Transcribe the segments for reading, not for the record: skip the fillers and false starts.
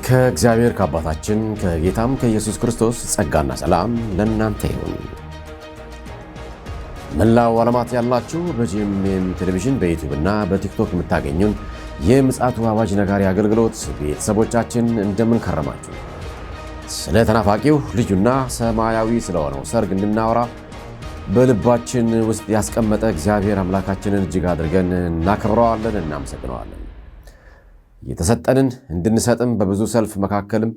ከእግዚአብሔር ከአባታችን ከጌታም ከኢየሱስ ክርስቶስ ጸጋና ሰላም ለእናንተ ይሁን። መላው ዓለማት ያላችሁ በጂኤምኤም ቴሌቪዥን በዩቲዩብ እና በቲክቶክ የምታገኙን የምፅዓቱ አዋጅ ነጋሪ አገልግሎት ቤተሰቦቻችን እንደምን ከረማችሁ? ስለ ተናፋቂው ልዩና ሰማያዊ ስለሆነው ሰርግ እንድናወራ በልባችን ውስጥ ያስቀመጠ እግዚአብሔር አምላካችንን እጅግ አድርገን እናከብረዋለን፣ እናመሰግነዋለን። የተሰጠንን እንድንሰጥም በብዙ ሰልፍ መካከልም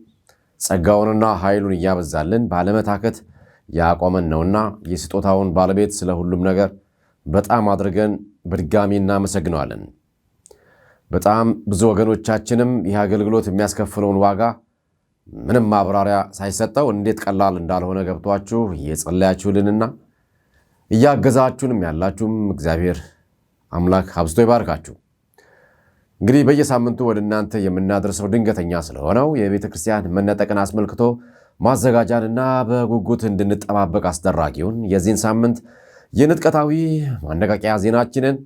ጸጋውንና ኃይሉን እያበዛልን ባለመታከት ያቆመን ነውና የስጦታውን ባለቤት ስለ ሁሉም ነገር በጣም አድርገን በድጋሚ እናመሰግነዋለን። በጣም ብዙ ወገኖቻችንም ይህ አገልግሎት የሚያስከፍለውን ዋጋ ምንም ማብራሪያ ሳይሰጠው እንዴት ቀላል እንዳልሆነ ገብቷችሁ እየጸለያችሁልንና እያገዛችሁንም ያላችሁም እግዚአብሔር አምላክ አብዝቶ ይባርካችሁ። እንግዲህ በየሳምንቱ ወደ እናንተ የምናደርሰው ድንገተኛ ስለሆነው የቤተ ክርስቲያን መነጠቅን አስመልክቶ ማዘጋጃንና በጉጉት እንድንጠባበቅ አስደራጊውን የዚህን ሳምንት የንጥቀታዊ ማነቃቂያ ዜናችንን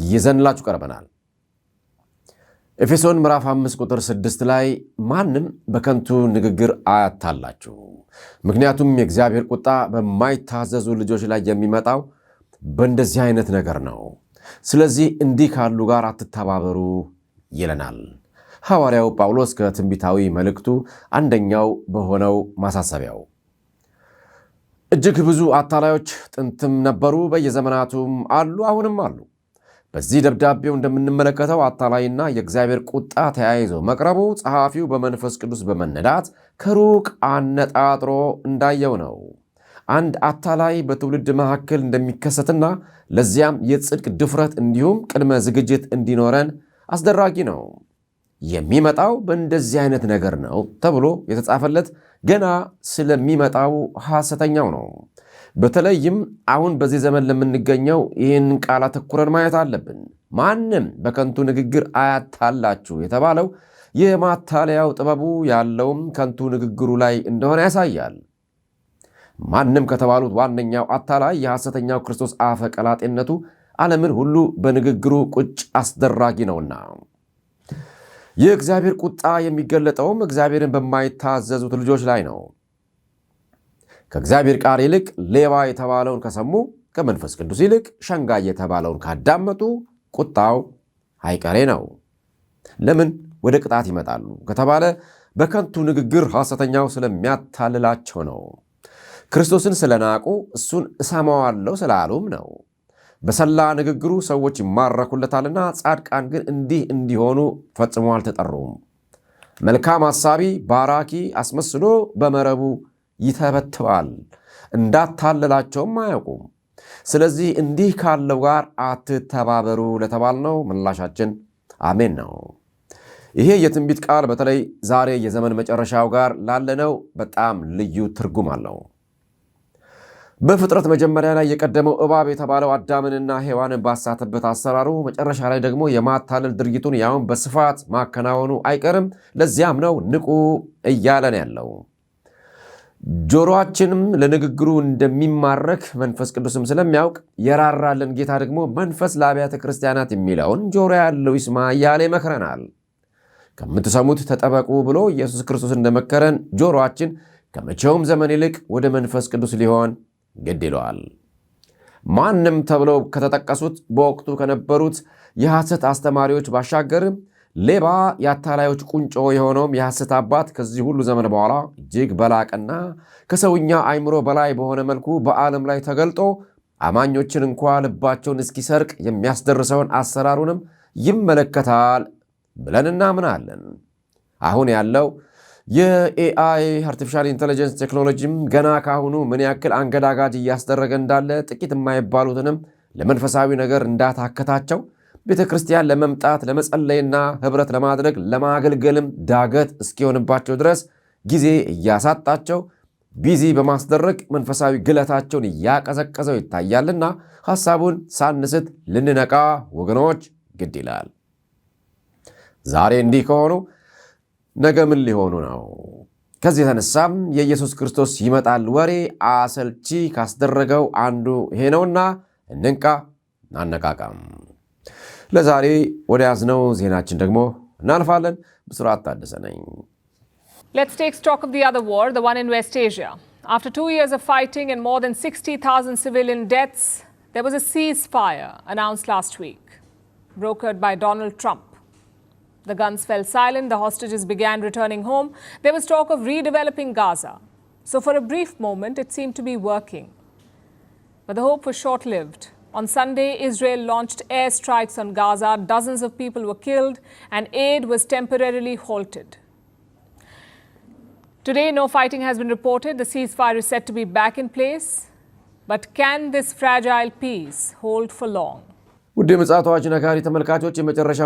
ይዘንላችሁ ቀርበናል። ኤፌሶን ምዕራፍ 5 ቁጥር 6 ላይ ማንም በከንቱ ንግግር አያታላችሁ፣ ምክንያቱም የእግዚአብሔር ቁጣ በማይታዘዙ ልጆች ላይ የሚመጣው በእንደዚህ አይነት ነገር ነው። ስለዚህ እንዲህ ካሉ ጋር አትተባበሩ ይለናል ሐዋርያው ጳውሎስ ከትንቢታዊ መልእክቱ አንደኛው በሆነው ማሳሰቢያው። እጅግ ብዙ አታላዮች ጥንትም ነበሩ፣ በየዘመናቱም አሉ፣ አሁንም አሉ። በዚህ ደብዳቤው እንደምንመለከተው አታላይና የእግዚአብሔር ቁጣ ተያይዞ መቅረቡ ጸሐፊው በመንፈስ ቅዱስ በመነዳት ከሩቅ አነጣጥሮ እንዳየው ነው። አንድ አታላይ በትውልድ መካከል እንደሚከሰትና ለዚያም የጽድቅ ድፍረት እንዲሁም ቅድመ ዝግጅት እንዲኖረን አስደራጊ ነው። የሚመጣው በእንደዚህ አይነት ነገር ነው ተብሎ የተጻፈለት ገና ስለሚመጣው ሐሰተኛው ነው። በተለይም አሁን በዚህ ዘመን ለምንገኘው ይህን ቃል አተኩረን ማየት አለብን። ማንም በከንቱ ንግግር አያታላችሁ የተባለው የማታለያው ጥበቡ ያለውም ከንቱ ንግግሩ ላይ እንደሆነ ያሳያል። ማንም ከተባሉት ዋነኛው አታላይ የሐሰተኛው ክርስቶስ አፈ ቀላጤነቱ ዓለምን ሁሉ በንግግሩ ቁጭ አስደራጊ ነውና የእግዚአብሔር ቁጣ የሚገለጠውም እግዚአብሔርን በማይታዘዙት ልጆች ላይ ነው። ከእግዚአብሔር ቃል ይልቅ ሌባ የተባለውን ከሰሙ፣ ከመንፈስ ቅዱስ ይልቅ ሸንጋይ የተባለውን ካዳመጡ ቁጣው አይቀሬ ነው። ለምን ወደ ቅጣት ይመጣሉ ከተባለ በከንቱ ንግግር ሐሰተኛው ስለሚያታልላቸው ነው። ክርስቶስን ስለናቁ እሱን እሰማዋለሁ ስላሉም ነው። በሰላ ንግግሩ ሰዎች ይማረኩለታልና፣ ጻድቃን ግን እንዲህ እንዲሆኑ ፈጽሞ አልተጠሩም። መልካም ሐሳቢ ባራኪ አስመስሎ በመረቡ ይተበትባል፣ እንዳታለላቸውም አያውቁም። ስለዚህ እንዲህ ካለው ጋር አትተባበሩ ለተባልነው ምላሻችን አሜን ነው። ይሄ የትንቢት ቃል በተለይ ዛሬ የዘመን መጨረሻው ጋር ላለነው በጣም ልዩ ትርጉም አለው። በፍጥረት መጀመሪያ ላይ የቀደመው እባብ የተባለው አዳምንና ሔዋንን ባሳተበት አሰራሩ መጨረሻ ላይ ደግሞ የማታለል ድርጊቱን ያውን በስፋት ማከናወኑ አይቀርም። ለዚያም ነው ንቁ እያለን ያለው። ጆሮአችንም ለንግግሩ እንደሚማረክ መንፈስ ቅዱስም ስለሚያውቅ የራራልን ጌታ ደግሞ መንፈስ ለአብያተ ክርስቲያናት የሚለውን ጆሮ ያለው ይስማ እያለ ይመክረናል። ከምትሰሙት ተጠበቁ ብሎ ኢየሱስ ክርስቶስ እንደመከረን ጆሮአችን ከመቼውም ዘመን ይልቅ ወደ መንፈስ ቅዱስ ሊሆን ግድ ይለዋል። ማንም ተብለው ከተጠቀሱት በወቅቱ ከነበሩት የሐሰት አስተማሪዎች ባሻገርም ሌባ የአታላዮች ቁንጮ የሆነውም የሐሰት አባት ከዚህ ሁሉ ዘመን በኋላ እጅግ በላቀና ከሰውኛ አይምሮ በላይ በሆነ መልኩ በዓለም ላይ ተገልጦ አማኞችን እንኳ ልባቸውን እስኪሰርቅ የሚያስደርሰውን አሰራሩንም ይመለከታል ብለን እናምናለን። አሁን ያለው የኤአይ አርቲፊሻል ኢንተለጀንስ ቴክኖሎጂም ገና ካሁኑ ምን ያክል አንገዳጋጅ እያስደረገ እንዳለ ጥቂት የማይባሉትንም ለመንፈሳዊ ነገር እንዳታከታቸው ቤተ ክርስቲያን ለመምጣት ለመጸለይና ኅብረት ለማድረግ ለማገልገልም ዳገት እስኪሆንባቸው ድረስ ጊዜ እያሳጣቸው ቢዚ በማስደረግ መንፈሳዊ ግለታቸውን እያቀዘቀዘው ይታያልና ሐሳቡን ሳንስት ልንነቃ ወገኖች ግድ ይላል። ዛሬ እንዲህ ከሆኑ ነገ ምን ሊሆኑ ነው? ከዚህ የተነሳም የኢየሱስ ክርስቶስ ይመጣል ወሬ አሰልቺ ካስደረገው አንዱ ይሄ ነውና እንንቃ፣ እናነቃቃም። ለዛሬ ወደ ያዝነው ዜናችን ደግሞ እናልፋለን። ብስራት ታደሰ ነኝ። Let's take stock of the other war, the one in West Asia. After 2 years of fighting and more than 60,000 civilian deaths, there was a ceasefire announced last week, brokered by Donald Trump. The guns fell silent, the hostages began returning home. There was talk of redeveloping Gaza. So for a brief moment, it seemed to be working. But the hope was short-lived. On Sunday, Israel launched airstrikes on Gaza. Dozens of people were killed and aid was temporarily halted. Today, no fighting has been reported. The ceasefire is set to be back in place. But can this fragile peace hold for long? ውድ የምፅዓቱ አዋጅ ነጋሪ ተመልካቾች መጨረሻ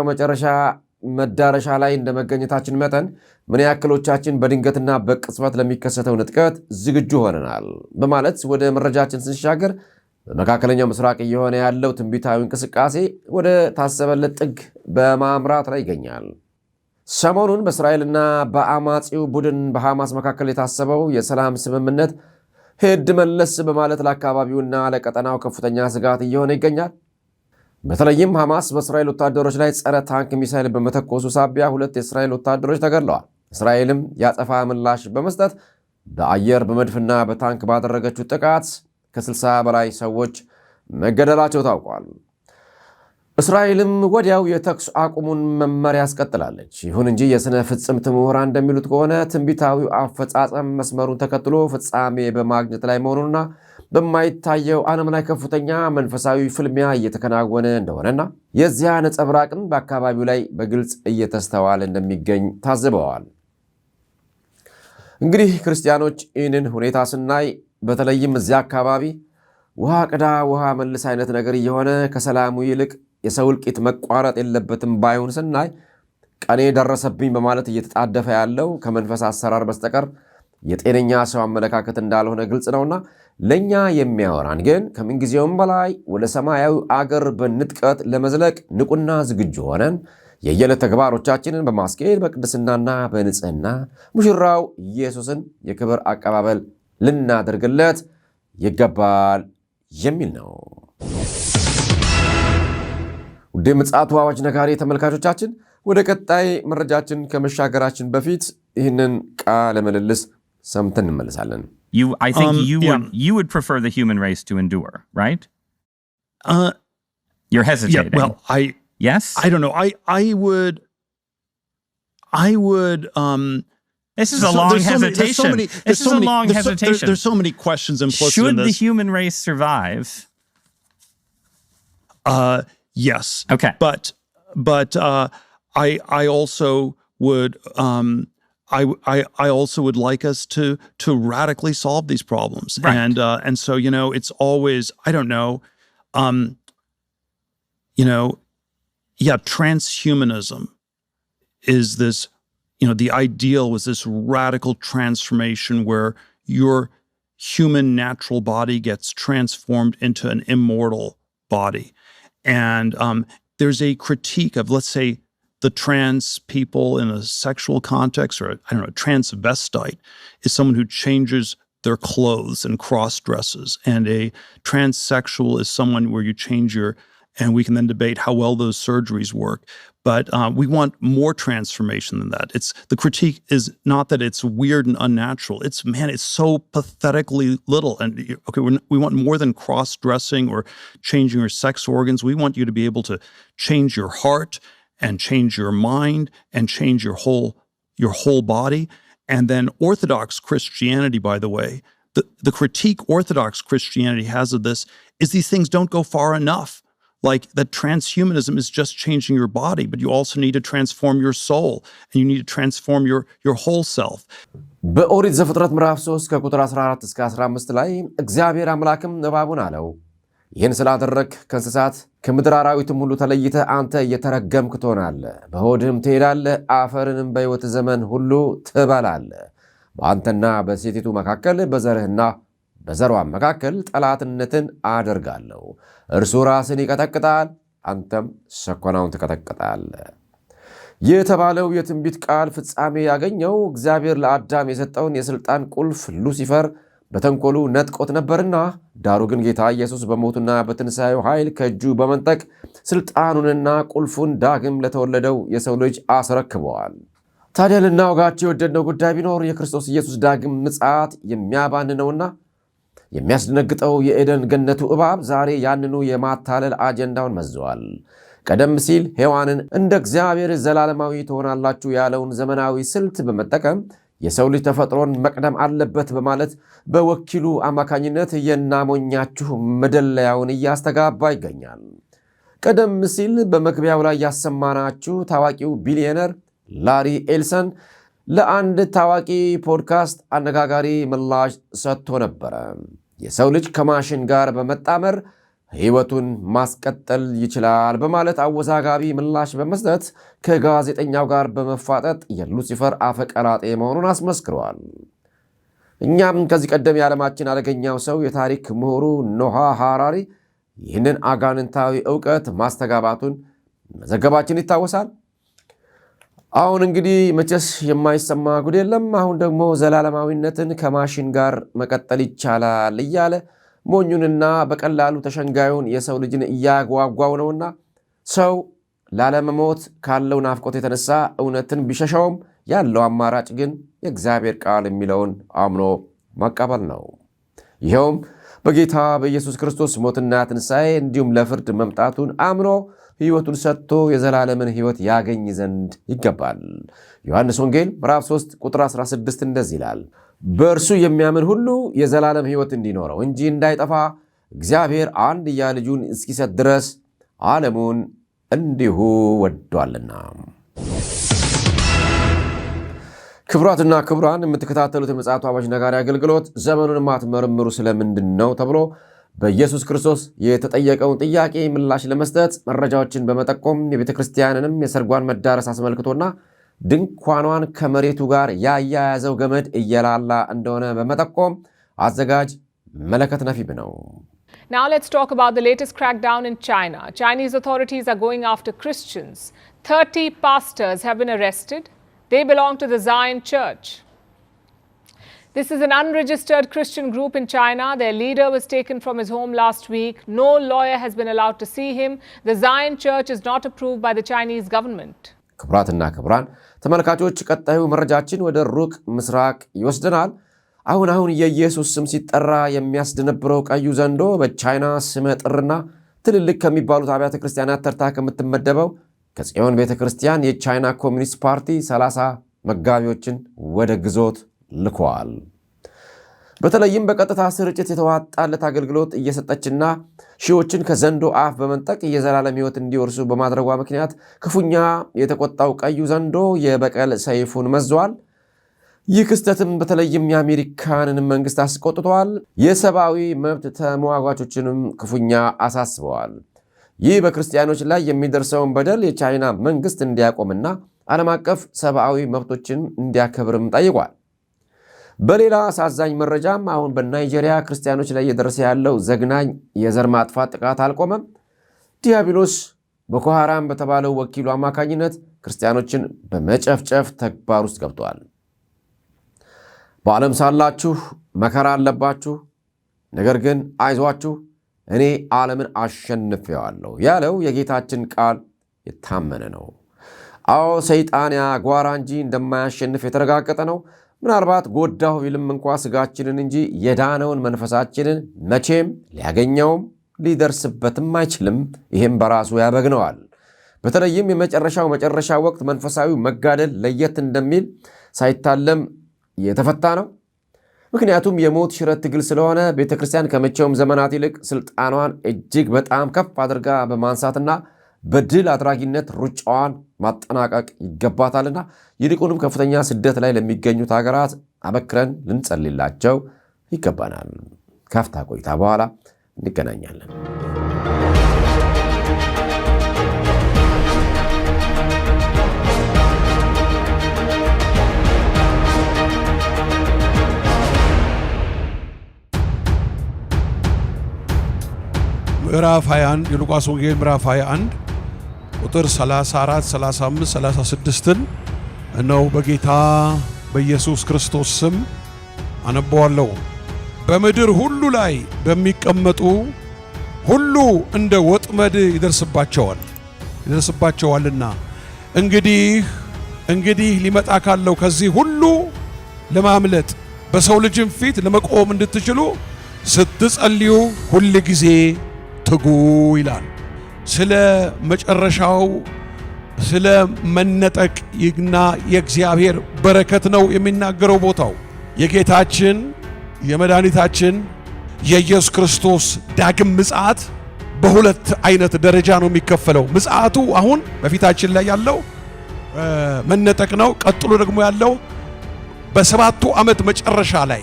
መዳረሻ ላይ እንደመገኘታችን መጠን ምን ያክሎቻችን በድንገትና በቅጽበት ለሚከሰተው ንጥቀት ዝግጁ ሆነናል በማለት ወደ መረጃችን ስንሻገር በመካከለኛው ምስራቅ እየሆነ ያለው ትንቢታዊ እንቅስቃሴ ወደ ታሰበለት ጥግ በማምራት ላይ ይገኛል። ሰሞኑን በእስራኤልና በአማጺው ቡድን በሐማስ መካከል የታሰበው የሰላም ስምምነት ሄድ መለስ በማለት ለአካባቢውና ለቀጠናው ከፍተኛ ስጋት እየሆነ ይገኛል። በተለይም ሐማስ በእስራኤል ወታደሮች ላይ ጸረ ታንክ ሚሳይል በመተኮሱ ሳቢያ 2 የእስራኤል ወታደሮች ተገድለዋል። እስራኤልም ያጸፋ ምላሽ በመስጠት በአየር በመድፍና በታንክ ባደረገችው ጥቃት ከ60 በላይ ሰዎች መገደላቸው ታውቋል። እስራኤልም ወዲያው የተኩስ አቁሙን መመሪያ ያስቀጥላለች። ይሁን እንጂ የሥነ ፍጽምት ምሁራን እንደሚሉት ከሆነ ትንቢታዊው አፈጻጸም መስመሩን ተከትሎ ፍጻሜ በማግኘት ላይ መሆኑንና በማይታየው ዓለም ላይ ከፍተኛ መንፈሳዊ ፍልሚያ እየተከናወነ እንደሆነና የዚያ ነጸብራቅም በአካባቢው ላይ በግልጽ እየተስተዋለ እንደሚገኝ ታዝበዋል። እንግዲህ ክርስቲያኖች ይህንን ሁኔታ ስናይ በተለይም እዚያ አካባቢ ውሃ ቅዳ ውሃ መልስ አይነት ነገር እየሆነ ከሰላሙ ይልቅ የሰው እልቂት መቋረጥ የለበትም ባይሆን ስናይ ቀኔ ደረሰብኝ በማለት እየተጣደፈ ያለው ከመንፈስ አሰራር በስተቀር የጤነኛ ሰው አመለካከት እንዳልሆነ ግልጽ ነውና ለኛ የሚያወራን ግን ከምንጊዜውም በላይ ወደ ሰማያዊ አገር በንጥቀት ለመዝለቅ ንቁና ዝግጁ ሆነን የየዕለት ተግባሮቻችንን በማስኬድ በቅድስናና በንጽህና ሙሽራው ኢየሱስን የክብር አቀባበል ልናደርግለት ይገባል የሚል ነው። ውድ የምፅዓቱ አዋጅ ነጋሪ ተመልካቾቻችን ወደ ቀጣይ መረጃችን ከመሻገራችን በፊት ይህንን ቃለ ምልልስ ሰምተን እንመለሳለን። I think you would prefer the human race to endure, right? You're hesitating. Yeah, well, yes? I don't know. I would This is a long hesitation. This is a long hesitation. There's so many questions implicit Should in this. the human race survive? Yes. Okay. But I also would I also would like us to radically solve these problems. Right. And so, you know, it's always, I don't know, transhumanism is this, you know, the ideal was this radical transformation where your human natural body gets transformed into an immortal body. And there's a critique of, let's say, the trans people in a sexual context, or I don't know, a transvestite is someone who changes their clothes and cross-dresses. And a transsexual is someone where you change and we can then debate how well those surgeries work. But we want more transformation than that. The critique is not that it's weird and unnatural. It's so pathetically little. And okay, we want more than cross-dressing or changing your sex organs. We want you to be able to change your heart and change your mind and change your whole body. And then Orthodox Christianity, by the way, the critique Orthodox Christianity has of this is these things don't go far enough. Like that transhumanism is just changing your body, but you also need to transform your soul and you need to transform your whole self. በኦሪት ዘፍጥረት ምዕራፍ 3 ከቁጥር 14 እስከ 15 ላይ እግዚአብሔር አምላክም እባቡን አለው ይህን ስላደረግ ከእንስሳት ከምድር አራዊትም ሁሉ ተለይተ አንተ የተረገምክ ትሆናለህ፣ በሆድህም ትሄዳለህ፣ አፈርንም በሕይወት ዘመን ሁሉ ትበላለህ። በአንተና በሴቲቱ መካከል በዘርህና በዘሯም መካከል ጠላትነትን አደርጋለሁ። እርሱ ራስን ይቀጠቅጣል፣ አንተም ሰኮናውን ትቀጠቅጣለህ። የተባለው የትንቢት ቃል ፍጻሜ ያገኘው እግዚአብሔር ለአዳም የሰጠውን የሥልጣን ቁልፍ ሉሲፈር በተንኮሉ ነጥቆት ነበርና፣ ዳሩ ግን ጌታ ኢየሱስ በሞቱና በትንሣኤው ኃይል ከእጁ በመንጠቅ ሥልጣኑንና ቁልፉን ዳግም ለተወለደው የሰው ልጅ አስረክበዋል። ታዲያ ልናወጋቸው የወደድነው ጉዳይ ቢኖር የክርስቶስ ኢየሱስ ዳግም ምጽአት የሚያባንነውና የሚያስደነግጠው የኤደን ገነቱ እባብ ዛሬ ያንኑ የማታለል አጀንዳውን መዘዋል። ቀደም ሲል ሔዋንን እንደ እግዚአብሔር ዘላለማዊ ትሆናላችሁ ያለውን ዘመናዊ ስልት በመጠቀም የሰው ልጅ ተፈጥሮን መቅደም አለበት በማለት በወኪሉ አማካኝነት የናሞኛችሁ መደለያውን እያስተጋባ ይገኛል። ቀደም ሲል በመግቢያው ላይ ያሰማናችሁ ታዋቂው ቢሊዮነር ላሪ ኤልሰን ለአንድ ታዋቂ ፖድካስት አነጋጋሪ ምላሽ ሰጥቶ ነበረ። የሰው ልጅ ከማሽን ጋር በመጣመር ሕይወቱን ማስቀጠል ይችላል በማለት አወዛጋቢ ምላሽ በመስጠት ከጋዜጠኛው ጋር በመፋጠጥ የሉሲፈር አፈቀላጤ መሆኑን አስመስክረዋል። እኛም ከዚህ ቀደም የዓለማችን አደገኛው ሰው የታሪክ ምሁሩ ኖሃ ሃራሪ ይህንን አጋንንታዊ ዕውቀት ማስተጋባቱን መዘገባችን ይታወሳል። አሁን እንግዲህ መቼስ የማይሰማ ጉድ የለም። አሁን ደግሞ ዘላለማዊነትን ከማሽን ጋር መቀጠል ይቻላል እያለ ሞኙንና በቀላሉ ተሸንጋዩን የሰው ልጅን እያጓጓው ነውና ሰው ላለመሞት ካለው ናፍቆት የተነሳ እውነትን ቢሸሸውም ያለው አማራጭ ግን የእግዚአብሔር ቃል የሚለውን አምኖ መቀበል ነው። ይኸውም በጌታ በኢየሱስ ክርስቶስ ሞትና ትንሣኤ እንዲሁም ለፍርድ መምጣቱን አምኖ ሕይወቱን ሰጥቶ የዘላለምን ሕይወት ያገኝ ዘንድ ይገባል። ዮሐንስ ወንጌል ምዕራፍ 3 ቁጥር 16 እንደዚህ ይላል፣ በእርሱ የሚያምን ሁሉ የዘላለም ሕይወት እንዲኖረው እንጂ እንዳይጠፋ እግዚአብሔር አንድያ ልጁን እስኪሰጥ ድረስ ዓለሙን እንዲሁ ወዷልና። ክቡራትና ክቡራን የምትከታተሉት የምፅዓቱ አዋጅ ነጋሪ አገልግሎት ዘመኑን ማትመረምሩ ስለምንድን ነው ተብሎ በኢየሱስ ክርስቶስ የተጠየቀውን ጥያቄ ምላሽ ለመስጠት መረጃዎችን በመጠቆም የቤተ ክርስቲያንንም የሰርጓን መዳረስ አስመልክቶና ድንኳኗን ከመሬቱ ጋር ያያያዘው ገመድ እየላላ እንደሆነ በመጠቆም አዘጋጅ መለከት ነፊብ ነው። Now let's talk about the latest crackdown in China. Chinese authorities are going after Christians. 30 pastors have been arrested. They belong to the Zion Church. This is an unregistered Christian group in China. Their leader was taken from his home last week. No lawyer has been allowed to see him. The Zion Church is not approved by the Chinese government. ክቡራትና ክቡራን ተመልካቾች ቀጣዩ መረጃችን ወደ ሩቅ ምስራቅ ይወስደናል። አሁን የኢየሱስ ስም ሲጠራ የሚያስደነብረው ቀዩ ዘንዶ በቻይና ስመ ጥርና ትልልቅ ከሚባሉት አብያተ ክርስቲያናት ተርታ ከምትመደበው ከጽዮን ቤተ ክርስቲያን የቻይና ኮሚኒስት ፓርቲ 30 መጋቢዎችን ወደ ግዞት ልኳል። በተለይም በቀጥታ ስርጭት የተዋጣለት አገልግሎት እየሰጠችና ሺዎችን ከዘንዶ አፍ በመንጠቅ የዘላለም ሕይወት እንዲወርሱ በማድረጓ ምክንያት ክፉኛ የተቆጣው ቀዩ ዘንዶ የበቀል ሰይፉን መዟል። ይህ ክስተትም በተለይም የአሜሪካንን መንግስት አስቆጥቷል። የሰብአዊ መብት ተሟጋቾችንም ክፉኛ አሳስበዋል። ይህ በክርስቲያኖች ላይ የሚደርሰውን በደል የቻይና መንግስት እንዲያቆምና ዓለም አቀፍ ሰብአዊ መብቶችን እንዲያከብርም ጠይቋል። በሌላ አሳዛኝ መረጃም አሁን በናይጄሪያ ክርስቲያኖች ላይ እየደረሰ ያለው ዘግናኝ የዘር ማጥፋት ጥቃት አልቆመም። ዲያብሎስ ቦኮ ሃራም በተባለው ወኪሉ አማካኝነት ክርስቲያኖችን በመጨፍጨፍ ተግባር ውስጥ ገብተዋል። በዓለም ሳላችሁ መከራ አለባችሁ፣ ነገር ግን አይዟችሁ እኔ ዓለምን አሸንፌዋለሁ ያለው የጌታችን ቃል የታመነ ነው። አዎ ሰይጣን ያጓራ እንጂ እንደማያሸንፍ የተረጋገጠ ነው። ምናልባት ጎዳሁ ቢልም እንኳ ስጋችንን እንጂ የዳነውን መንፈሳችንን መቼም ሊያገኘውም ሊደርስበትም አይችልም። ይህም በራሱ ያበግነዋል። በተለይም የመጨረሻው መጨረሻ ወቅት መንፈሳዊ መጋደል ለየት እንደሚል ሳይታለም የተፈታ ነው። ምክንያቱም የሞት ሽረት ትግል ስለሆነ ቤተክርስቲያን ከመቼውም ዘመናት ይልቅ ስልጣኗን እጅግ በጣም ከፍ አድርጋ በማንሳትና በድል አድራጊነት ሩጫዋን ማጠናቀቅ ይገባታልና ይልቁንም ከፍተኛ ስደት ላይ ለሚገኙት ሀገራት አበክረን ልንጸልላቸው ይገባናል። ካፍታ ቆይታ በኋላ እንገናኛለን። ምዕራፍ 21 የሉቃስ ወንጌል ምዕራፍ 21 ቁጥር 34 35 36ን ነው በጌታ በኢየሱስ ክርስቶስ ስም አነበዋለሁ። በምድር ሁሉ ላይ በሚቀመጡ ሁሉ እንደ ወጥመድ ይደርስባቸዋልና እንግዲህ እንግዲህ ሊመጣ ካለው ከዚህ ሁሉ ለማምለጥ በሰው ልጅም ፊት ለመቆም እንድትችሉ ስትጸልዩ ሁል ጊዜ ትጉ ይላል። ስለ መጨረሻው ስለ መነጠቅ ይግና የእግዚአብሔር በረከት ነው የሚናገረው ቦታው። የጌታችን የመድኃኒታችን የኢየሱስ ክርስቶስ ዳግም ምጽአት በሁለት አይነት ደረጃ ነው የሚከፈለው። ምጽአቱ አሁን በፊታችን ላይ ያለው መነጠቅ ነው። ቀጥሎ ደግሞ ያለው በሰባቱ ዓመት መጨረሻ ላይ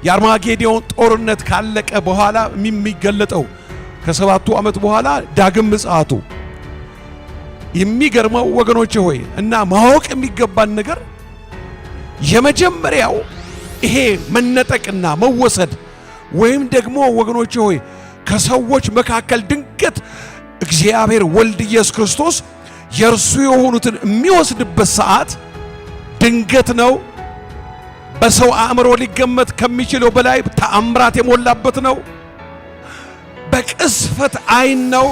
የአርማጌዶን ጦርነት ካለቀ በኋላ የሚገለጠው ከሰባቱ ዓመት በኋላ ዳግም ምጽአቱ። የሚገርመው ወገኖቼ ሆይ እና ማወቅ የሚገባን ነገር የመጀመሪያው ይሄ መነጠቅና መወሰድ ወይም ደግሞ ወገኖቼ ሆይ ከሰዎች መካከል ድንገት እግዚአብሔር ወልድ ኢየሱስ ክርስቶስ የእርሱ የሆኑትን የሚወስድበት ሰዓት ድንገት ነው። በሰው አእምሮ ሊገመት ከሚችለው በላይ ተአምራት የሞላበት ነው። በቅስፈት አይን ነው።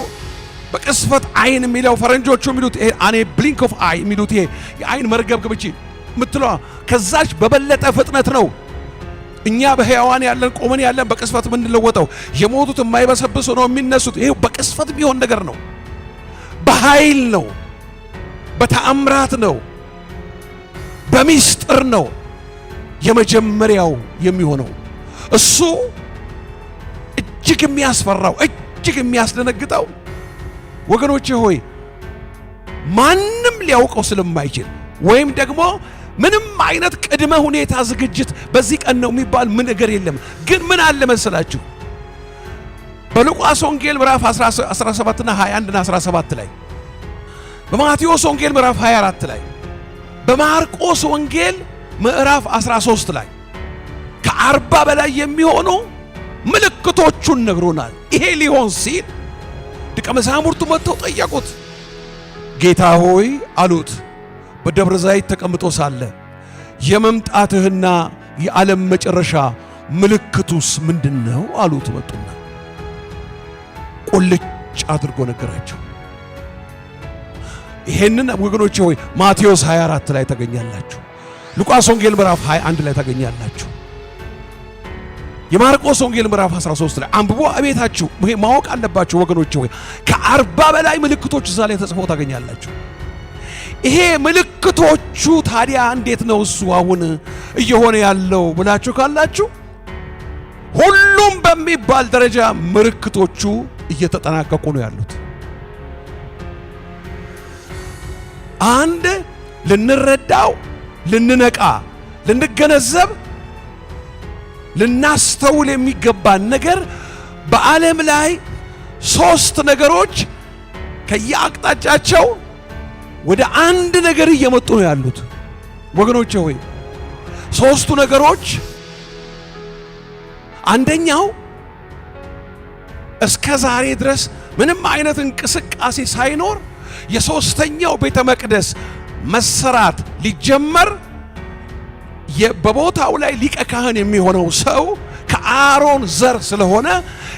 በቅስፈት አይን የሚለው ፈረንጆቹ የሚሉት ይሄ አኔ ብሊንክ ኦፍ አይ የሚሉት ይሄ የአይን መርገብገብ እቺ የምትለዋ ከዛች በበለጠ ፍጥነት ነው። እኛ በሕያዋን ያለን ቆመን ያለን በቅስፈት የምንለወጠው፣ የሞቱት የማይበሰብሱ ነው የሚነሱት። ይሄ በቅስፈት የሚሆን ነገር ነው። በኃይል ነው፣ በተአምራት ነው፣ በሚስጥር ነው የመጀመሪያው የሚሆነው። እሱ እጅግ የሚያስፈራው እጅግ የሚያስደነግጠው ወገኖቼ ሆይ ማንም ሊያውቀው ስለማይችል ወይም ደግሞ ምንም አይነት ቅድመ ሁኔታ ዝግጅት በዚህ ቀን ነው የሚባል ምን ነገር የለም። ግን ምን አለ መሰላችሁ? በሉቃስ ወንጌል ምዕራፍ 17 እና 21 እና 17 ላይ፣ በማቴዎስ ወንጌል ምዕራፍ 24 ላይ፣ በማርቆስ ወንጌል ምዕራፍ 13 ላይ ከ40 በላይ የሚሆኑ ምልክቶቹን ነግሮናል። ይሄ ሊሆን ሲል ደቀ መዛሙርቱ መጥተው ጠየቁት። ጌታ ሆይ አሉት፣ በደብረ ዘይት ተቀምጦ ሳለ የመምጣትህና የዓለም መጨረሻ ምልክቱስ ምንድነው አሉት። መጡና ቁልጭ አድርጎ ነገራቸው። ይሄንን ወገኖቼ ሆይ ማቴዎስ 24 ላይ ታገኛላችሁ። ሉቃስ ወንጌል ምዕራፍ 21 ላይ ታገኛላችሁ። የማርቆስ ወንጌል ምዕራፍ 13 ላይ አንብቦ አቤታችሁ ማወቅ አለባችሁ ወገኖቼ ሆይ ከ40 በላይ ምልክቶች እዛ ላይ ተጽፈው ታገኛላችሁ። ይሄ ምልክቶቹ ታዲያ እንዴት ነው እሱ አሁን እየሆነ ያለው ብላችሁ ካላችሁ ሁሉም በሚባል ደረጃ ምልክቶቹ እየተጠናቀቁ ነው ያሉት። አንድ ልንረዳው፣ ልንነቃ፣ ልንገነዘብ፣ ልናስተውል የሚገባን ነገር በዓለም ላይ 3 ነገሮች ከየአቅጣጫቸው ወደ አንድ ነገር እየመጡ ነው ያሉት ወገኖቼ ሆይ 3ቱ ነገሮች አንደኛው እስከ ዛሬ ድረስ ምንም አይነት እንቅስቃሴ ሳይኖር የሶስተኛው ቤተ መቅደስ መሰራት ሊጀመር በቦታው ላይ ሊቀ ካህን የሚሆነው ሰው ከአሮን ዘር ስለሆነ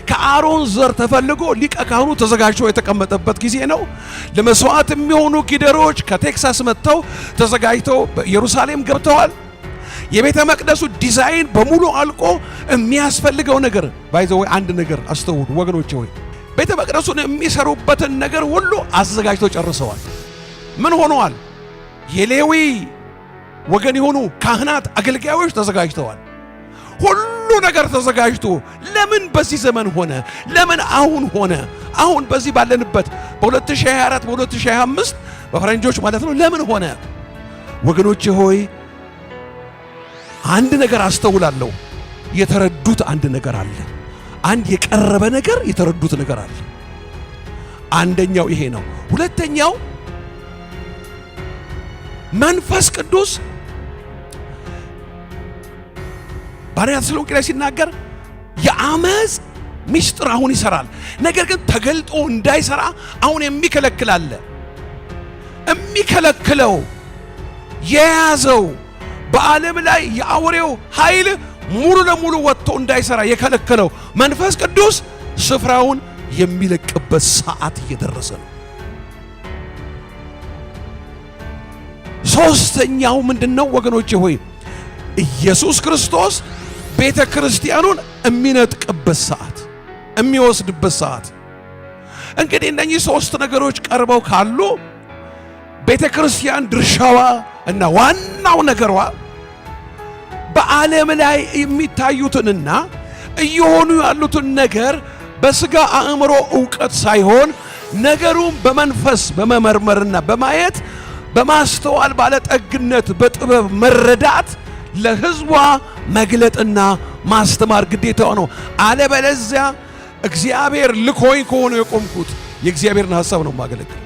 ከአሮን ዘር ተፈልጎ ሊቀ ካህኑ ተዘጋጅቶ የተቀመጠበት ጊዜ ነው። ለመስዋዕት የሚሆኑ ጊደሮች ከቴክሳስ መጥተው ተዘጋጅተው ኢየሩሳሌም ገብተዋል። የቤተ መቅደሱ ዲዛይን በሙሉ አልቆ የሚያስፈልገው ነገር ባይዘው አንድ ነገር አስተውሉ ወገኖቼ ሆይ ቤተ መቅደሱን የሚሰሩበትን ነገር ሁሉ አዘጋጅተው ጨርሰዋል። ምን ሆነዋል? የሌዊ ወገን የሆኑ ካህናት አገልጋዮች ተዘጋጅተዋል። ሁሉ ነገር ተዘጋጅቶ ለምን በዚህ ዘመን ሆነ? ለምን አሁን ሆነ? አሁን በዚህ ባለንበት በ2024 በ2025 በፈረንጆች ማለት ነው ለምን ሆነ? ወገኖቼ ሆይ አንድ ነገር አስተውላለሁ። የተረዱት አንድ ነገር አለ። አንድ የቀረበ ነገር የተረዱት ነገር አለ። አንደኛው ይሄ ነው። ሁለተኛው መንፈስ ቅዱስ ባሪያ ተሰሎንቄ ላይ ሲናገር የአመጽ ምስጢር አሁን ይሰራል፣ ነገር ግን ተገልጦ እንዳይሰራ አሁን የሚከለክል አለ። የሚከለክለው የያዘው በዓለም ላይ የአውሬው ኃይል ሙሉ ለሙሉ ወጥቶ እንዳይሰራ የከለከለው መንፈስ ቅዱስ ስፍራውን የሚለቅበት ሰዓት እየደረሰ ነው። ሶስተኛው ምንድነው ወገኖቼ ሆይ? ኢየሱስ ክርስቶስ ቤተ ክርስቲያኑን የሚነጥቅበት ሰዓት፣ የሚወስድበት ሰዓት። እንግዲህ እነኚህ ሶስት ነገሮች ቀርበው ካሉ ቤተ ክርስቲያን ድርሻዋ እና ዋናው ነገሯ በዓለም ላይ የሚታዩትንና እየሆኑ ያሉትን ነገር በስጋ አእምሮ ዕውቀት ሳይሆን ነገሩን በመንፈስ በመመርመርና በማየት በማስተዋል ባለጠግነት በጥበብ መረዳት ለሕዝቧ መግለጥና ማስተማር ግዴታው ነው። አለበለዚያ እግዚአብሔር ልኮኝ ከሆነ የቆምኩት የእግዚአብሔርን ሐሳብ ነው ማገለግል።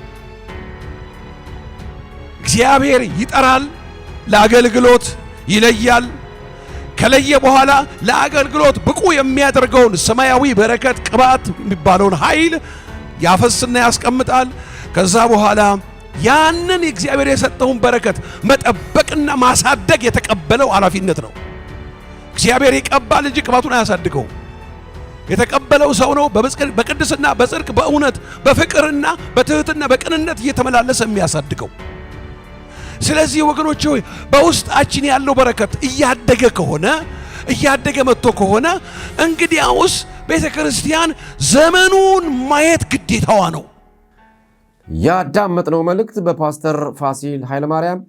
እግዚአብሔር ይጠራል፣ ለአገልግሎት ይለያል። ከለየ በኋላ ለአገልግሎት ብቁ የሚያደርገውን ሰማያዊ በረከት ቅባት የሚባለውን ኃይል ያፈስና ያስቀምጣል። ከዛ በኋላ ያንን እግዚአብሔር የሰጠውን በረከት መጠበቅና ማሳደግ የተቀበለው ኃላፊነት ነው። እግዚአብሔር ይቀባል እንጂ ቅባቱን አያሳድገው። የተቀበለው ሰው ነው በቅድስና በጽድቅ በእውነት በፍቅርና በትህትና በቅንነት እየተመላለሰ የሚያሳድገው። ስለዚህ ወገኖች ሆይ በውስጣችን ያለው በረከት እያደገ ከሆነ እያደገ መጥቶ ከሆነ እንግዲያውስ ቤተ ክርስቲያን ዘመኑን ማየት ግዴታዋ ነው። ያዳመጥነው መልእክት በፓስተር ፋሲል ኃይለማርያም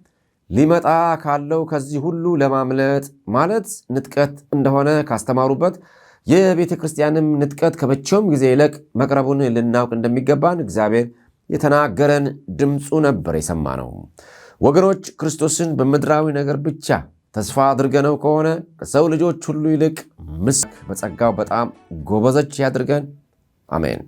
ሊመጣ ካለው ከዚህ ሁሉ ለማምለጥ ማለት ንጥቀት እንደሆነ ካስተማሩበት የቤተ ክርስቲያንም ንጥቀት ከመቼውም ጊዜ ይልቅ መቅረቡን ልናውቅ እንደሚገባን እግዚአብሔር የተናገረን ድምፁ ነበር የሰማነው። ወገኖች ክርስቶስን በምድራዊ ነገር ብቻ ተስፋ አድርገነው ከሆነ ከሰው ልጆች ሁሉ ይልቅ ምስክ በጸጋው በጣም ጎበዘች ያድርገን። አሜን።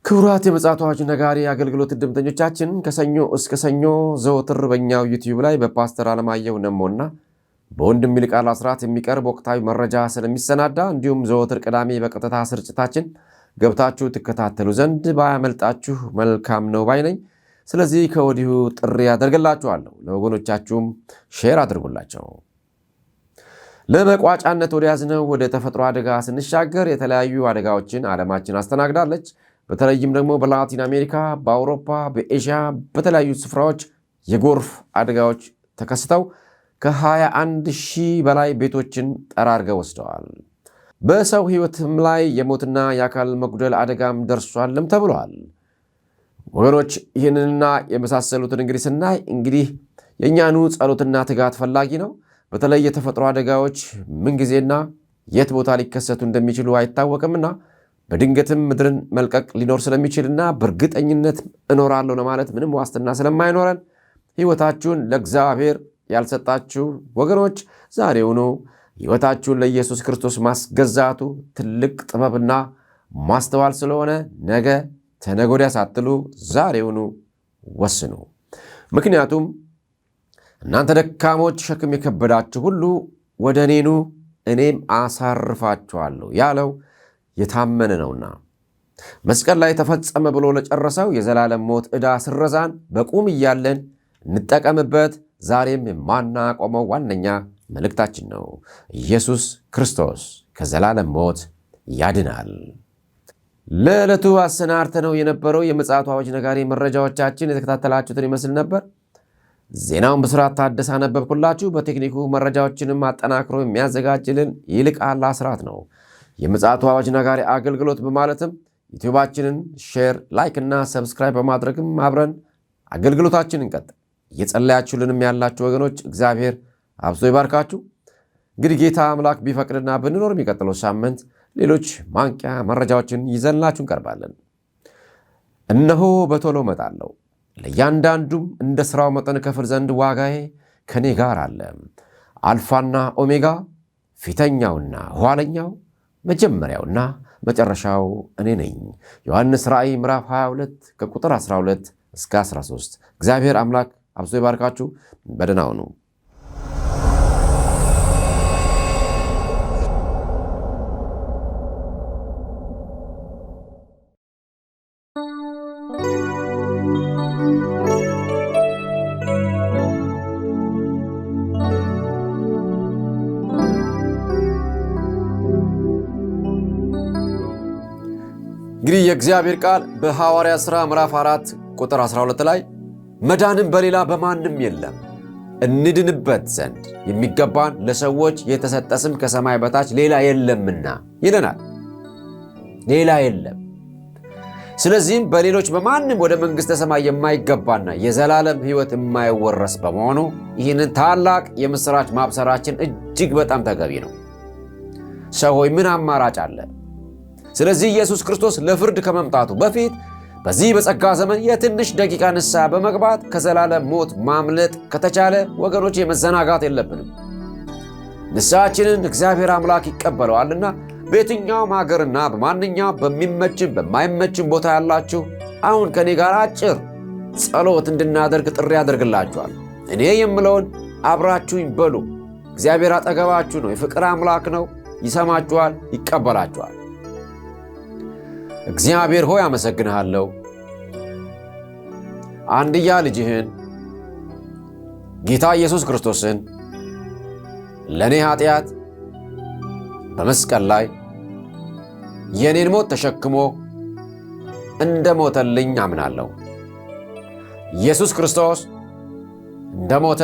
ክቡራት የምፅዓቱ አዋጅ ነጋሪ አገልግሎት እድምተኞቻችን ከሰኞ እስከ ሰኞ ዘወትር በእኛው ዩቲዩብ ላይ በፓስተር አለማየሁ ነሞና በወንድም ይልቃል አስራት የሚቀርብ ወቅታዊ መረጃ ስለሚሰናዳ እንዲሁም ዘወትር ቅዳሜ በቀጥታ ስርጭታችን ገብታችሁ ትከታተሉ ዘንድ ባያመልጣችሁ መልካም ነው ባይ ነኝ። ስለዚህ ከወዲሁ ጥሪ ያደርግላችኋለሁ። ለወገኖቻችሁም ሼር አድርጉላቸው። ለመቋጫነት ወደ ያዝነው ወደ ተፈጥሮ አደጋ ስንሻገር የተለያዩ አደጋዎችን ዓለማችን አስተናግዳለች። በተለይም ደግሞ በላቲን አሜሪካ፣ በአውሮፓ፣ በኤዥያ በተለያዩ ስፍራዎች የጎርፍ አደጋዎች ተከስተው ከ21,000 በላይ ቤቶችን ጠራርገው ወስደዋል። በሰው ሕይወትም ላይ የሞትና የአካል መጉደል አደጋም ደርሷልም ተብሏል። ወገኖች ይህንንና የመሳሰሉትን እንግዲህ ስናይ እንግዲህ የእኛኑ ጸሎትና ትጋት ፈላጊ ነው። በተለይ የተፈጥሮ አደጋዎች ምንጊዜና የት ቦታ ሊከሰቱ እንደሚችሉ አይታወቅምና በድንገትም ምድርን መልቀቅ ሊኖር ስለሚችልና በእርግጠኝነት እኖራለሁ ለማለት ምንም ዋስትና ስለማይኖረን ሕይወታችሁን ለእግዚአብሔር ያልሰጣችሁ ወገኖች ዛሬውኑ ሕይወታችሁን ለኢየሱስ ክርስቶስ ማስገዛቱ ትልቅ ጥበብና ማስተዋል ስለሆነ ነገ ተነገ ወዲያ ሳትሉ ዛሬውኑ ወስኑ። ምክንያቱም እናንተ ደካሞች ሸክም የከበዳችሁ ሁሉ ወደ እኔ ኑ እኔም አሳርፋችኋለሁ ያለው የታመነ ነውና መስቀል ላይ ተፈጸመ ብሎ ለጨረሰው የዘላለም ሞት ዕዳ ስረዛን በቁም እያለን እንጠቀምበት። ዛሬም የማናቆመው ዋነኛ መልእክታችን ነው። ኢየሱስ ክርስቶስ ከዘላለም ሞት ያድናል። ለዕለቱ አሰናድተነው የነበረው የምፅዓቱ አዋጅ ነጋሪ መረጃዎቻችን የተከታተላችሁትን ይመስል ነበር። ዜናውን በስርዓት ታደሰ አነበብኩላችሁ። በቴክኒኩ መረጃዎችንም አጠናክሮ የሚያዘጋጅልን ይልቃል አስራት ነው። የምፅዓቱ አዋጅ ነጋሪ አገልግሎት በማለትም ዩቲዩባችንን ሼር፣ ላይክ እና ሰብስክራይብ በማድረግም አብረን አገልግሎታችንን እንቀጥል። እየጸለያችሁልንም ያላችሁ ወገኖች እግዚአብሔር አብዝቶ ይባርካችሁ። እንግዲህ ጌታ አምላክ ቢፈቅድና ብንኖር የሚቀጥለው ሳምንት ሌሎች ማንቂያ መረጃዎችን ይዘንላችሁ እንቀርባለን። እነሆ በቶሎ እመጣለሁ፣ ለእያንዳንዱም እንደ ሥራው መጠን እከፍል ዘንድ ዋጋዬ ከኔ ጋር አለ። አልፋና ኦሜጋ፣ ፊተኛውና ኋለኛው፣ መጀመሪያውና መጨረሻው እኔ ነኝ። ዮሐንስ ራእይ ምዕራፍ 22 ከቁጥር 12 እስከ 13። እግዚአብሔር አምላክ አብዝቶ ይባርካችሁ። በደህና ሁኑ። እንግዲህ የእግዚአብሔር ቃል በሐዋርያት ሥራ ምዕራፍ 4 ቁጥር 12 ላይ መዳንም በሌላ በማንም የለም እንድንበት ዘንድ የሚገባን ለሰዎች የተሰጠ ስም ከሰማይ በታች ሌላ የለምና ይለናል። ሌላ የለም። ስለዚህም በሌሎች በማንም ወደ መንግሥተ ሰማይ የማይገባና የዘላለም ሕይወት የማይወረስ በመሆኑ ይህንን ታላቅ የምሥራች ማብሰራችን እጅግ በጣም ተገቢ ነው። ሰው ሆይ ምን አማራጭ አለ? ስለዚህ ኢየሱስ ክርስቶስ ለፍርድ ከመምጣቱ በፊት በዚህ በጸጋ ዘመን የትንሽ ደቂቃ ንስሐ በመግባት ከዘላለም ሞት ማምለጥ ከተቻለ ወገኖች መዘናጋት የለብንም። ንስሐችንን እግዚአብሔር አምላክ ይቀበለዋልና በየትኛውም ሀገርና በማንኛውም በሚመችም በማይመችም ቦታ ያላችሁ አሁን ከኔ ጋር አጭር ጸሎት እንድናደርግ ጥሪ ያደርግላችኋል። እኔ የምለውን አብራችሁኝ በሉ። እግዚአብሔር አጠገባችሁ ነው። የፍቅር አምላክ ነው። ይሰማችኋል፣ ይቀበላችኋል። እግዚአብሔር ሆይ አመሰግንሃለሁ። አንድያ ልጅህን ጌታ ኢየሱስ ክርስቶስን ለኔ ኃጢአት በመስቀል ላይ የኔን ሞት ተሸክሞ እንደሞተልኝ አምናለሁ። ኢየሱስ ክርስቶስ እንደሞተ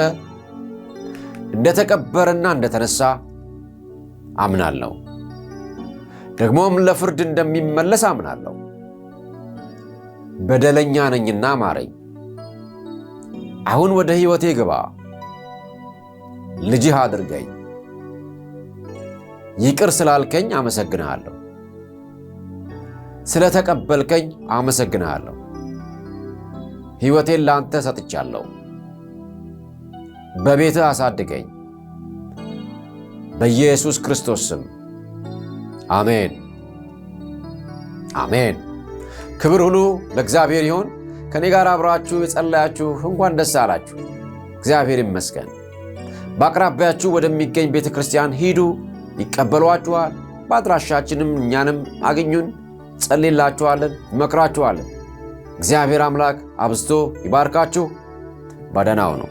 እንደተቀበረና እንደተነሳ አምናለሁ። ደግሞም ለፍርድ እንደሚመለስ አምናለሁ። በደለኛ ነኝና ማረኝ። አሁን ወደ ሕይወቴ ግባ፣ ልጅህ አድርገኝ። ይቅር ስላልከኝ አመሰግንሃለሁ። ስለተቀበልከኝ አመሰግንሃለሁ። ሕይወቴን ላንተ ሰጥቻለሁ። በቤትህ አሳድገኝ። በኢየሱስ ክርስቶስ ስም አሜን፣ አሜን። ክብር ሁሉ ለእግዚአብሔር ይሁን። ከኔ ጋር አብራችሁ የጸለያችሁ እንኳን ደስ አላችሁ። እግዚአብሔር ይመስገን። በአቅራቢያችሁ ወደሚገኝ ቤተ ክርስቲያን ሂዱ፣ ይቀበሏችኋል። በአድራሻችንም እኛንም አግኙን፣ ጸልይላችኋለን፣ መክራችኋለን። እግዚአብሔር አምላክ አብዝቶ ይባርካችሁ። በደህና ሁኑ።